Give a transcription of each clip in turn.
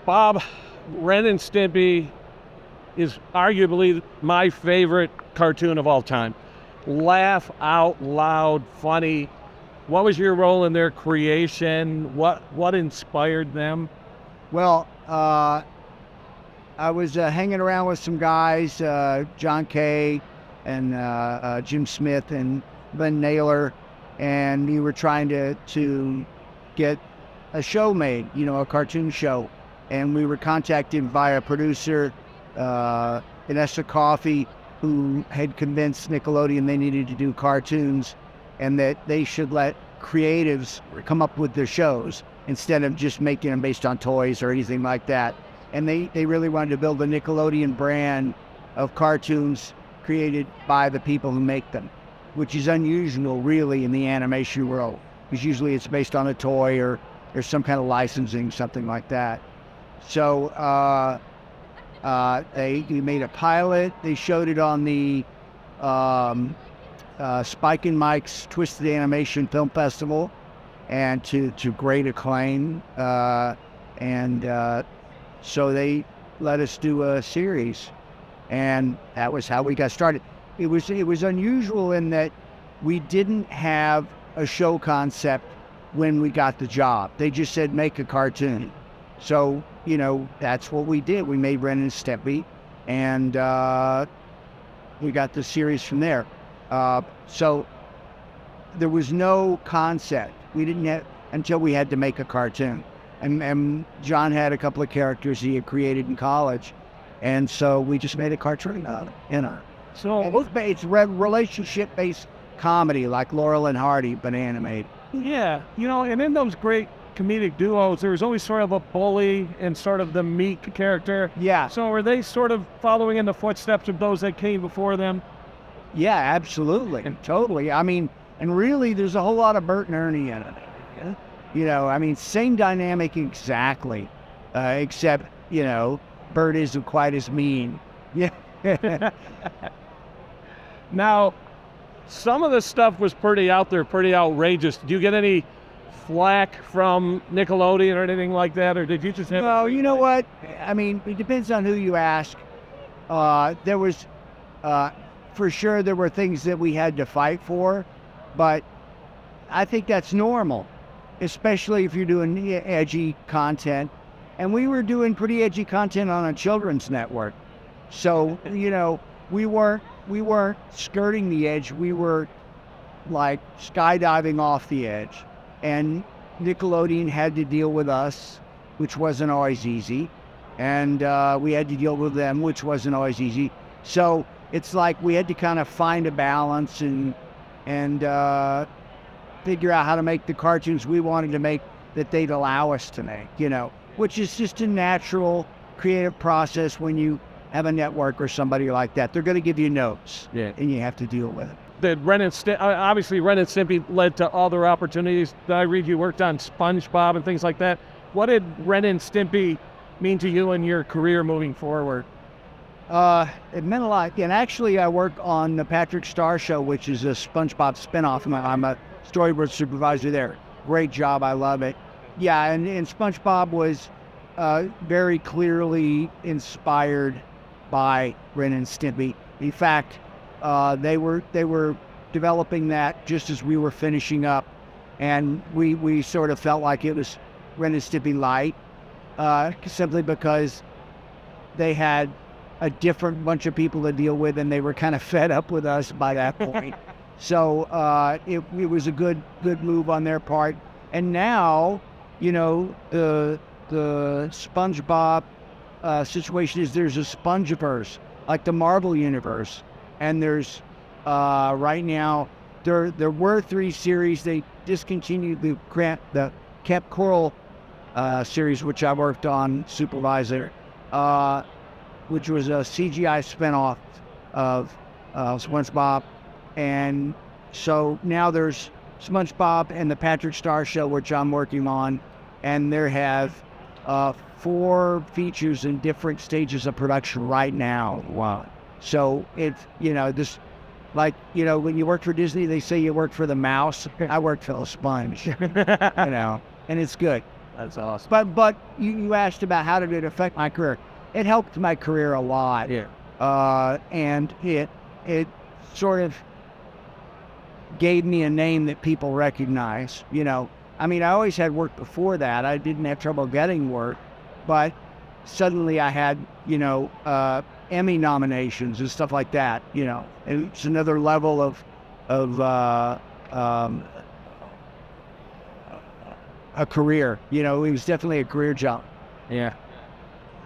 Bob, Ren and Stimpy is arguably my favorite cartoon of all time. Laugh out loud, funny. What was your role in their creation? What inspired them? Well, I was hanging around with some guys, John Kay and Jim Smith and Ben Naylor, and we were trying to get a show made, a cartoon show. And we were contacted by a producer, Vanessa Coffey, who had convinced Nickelodeon they needed to do cartoons and that they should let creatives come up with their shows instead of just making them based on toys or anything like that. And they really wanted to build a Nickelodeon brand of cartoons created by the people who make them, which is unusual really in the animation world, because usually it's based on a toy or there's some kind of licensing, something like that. So they made a pilot. They showed it on the Spike and Mike's Twisted Animation Film Festival, and to great acclaim. So they let us do a series, and that was how we got started. It was unusual in that we didn't have a show concept when we got the job. They just said make a cartoon. So, that's what we did. We made Ren and Stimpy, and we got the series from there. So there was no concept. We didn't have until we had to make a cartoon. And John had a couple of characters he had created in college, and so we just made a cartoon out of it. So it's relationship-based comedy like Laurel and Hardy, but animated. Yeah, and in those great comedic duos, there was always sort of a bully and sort of the meek character. Yeah. So were they sort of following in the footsteps of those that came before them? Yeah, absolutely. And totally. And really there's a whole lot of Bert and Ernie in it. Yeah. Same dynamic exactly. Except, Bert isn't quite as mean. Yeah. Now, some of the stuff was pretty out there, pretty outrageous. Did you get any flack from Nickelodeon or anything like that, or did you just have... No, you know what? It depends on who you ask. There was, for sure, there were things that we had to fight for, but I think that's normal, especially if you're doing edgy content. And we were doing pretty edgy content on a children's network. So, we weren't skirting the edge. We were like skydiving off the edge. And Nickelodeon had to deal with us, which wasn't always easy. And we had to deal with them, which wasn't always easy. So it's like we had to kind of find a balance and figure out how to make the cartoons we wanted to make that they'd allow us to make, which is just a natural creative process when you have a network or somebody like that. They're going to give you notes, and you have to deal with it. Obviously Ren and Stimpy led to other opportunities. I read you worked on SpongeBob and things like that. What did Ren and Stimpy mean to you in your career moving forward? It meant a lot. And actually I work on the Patrick Star Show, which is a SpongeBob spinoff. I'm a storyboard supervisor there. Great job. I love it. Yeah, and SpongeBob was very clearly inspired by Ren and Stimpy. In fact, they were developing that just as we were finishing up, and we sort of felt like it was Ren and Stimpy light, simply because they had a different bunch of people to deal with, and they were kind of fed up with us by that point. So it was a good move on their part. And now, the SpongeBob situation is there's a Spongeverse, like the Marvel universe. And there's, right now, there were 3 series. They discontinued the Camp Coral series, which I worked on, supervisor, which was a CGI spinoff of SpongeBob. And so now there's SpongeBob and the Patrick Star Show, which I'm working on. And there have 4 features in different stages of production right now. Wow. So it's, this, like, when you work for Disney, they say you work for the mouse. I work for the sponge, and it's good. That's awesome. But you asked about how did it affect my career. It helped my career a lot. Yeah. And it sort of gave me a name that people recognize. You know, I mean, I always had work before that. I didn't have trouble getting work, but suddenly I had, you know, Emmy nominations and stuff like that. You know, and it's another level of a career. You know, it was definitely a career jump. Yeah.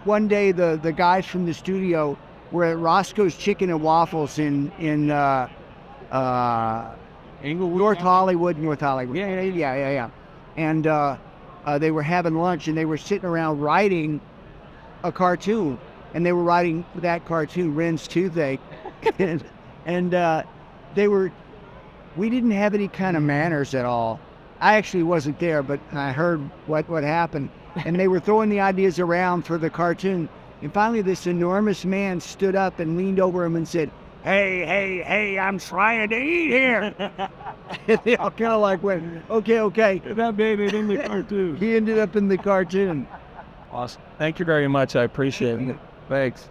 One day, the guys from the studio were at Roscoe's Chicken and Waffles in North Hollywood. Yeah. And they were having lunch, and they were sitting around writing a cartoon, and they were writing that cartoon, Ren's Toothache, and we didn't have any kind of manners at all. I actually wasn't there, but I heard what happened, and they were throwing the ideas around for the cartoon, and finally this enormous man stood up and leaned over him and said, Hey, I'm trying to eat here. And they all kind of like went, okay. That made it in the cartoon. He ended up in the cartoon. Awesome. Thank you very much. I appreciate it. Thanks.